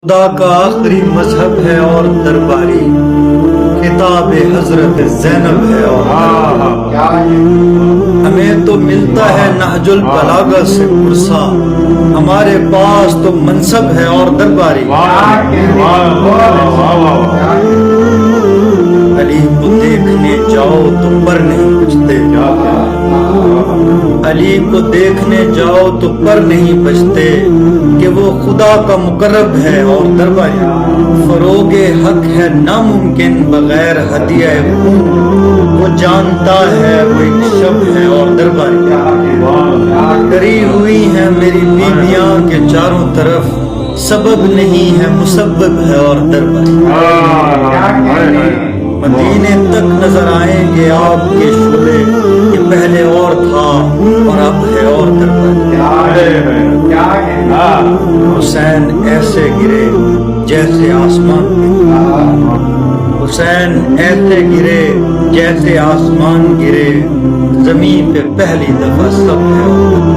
خدا کا آخری مذہب ہے اور درباری، کتاب حضرت زینب ہے اور ہمیں تو ملتا ہے نہج البلاغہ سے پرسا، ہمارے پاس تو منصب ہے اور درباری۔ علی کو دیکھنے جاؤ تو پر نہیں بچتے، علی کو دیکھنے جاؤ تو پر نہیں بچتے، کہ وہ خدا کا مقرب ہے اور درباری۔ فروغ حق ہے ناممکن بغیر ہدیہ خون، وہ جانتا ہے وہ ایک شب ہے اور درباری۔ ڈری ہوئی ہیں میری بیویاں کے چاروں طرف، سبب نہیں ہے مسبب ہے اور درباری۔ مدینے تک نظر آئیں گے آپ کے شعلے، کہ پہلے اور تھا اور اب ہے اور درباری۔ حسین ایسے گرے جیسے آسمان گرے، حسین ایسے گرے جیسے آسمان گرے، زمین پہ پہلی دفعہ سب ہے۔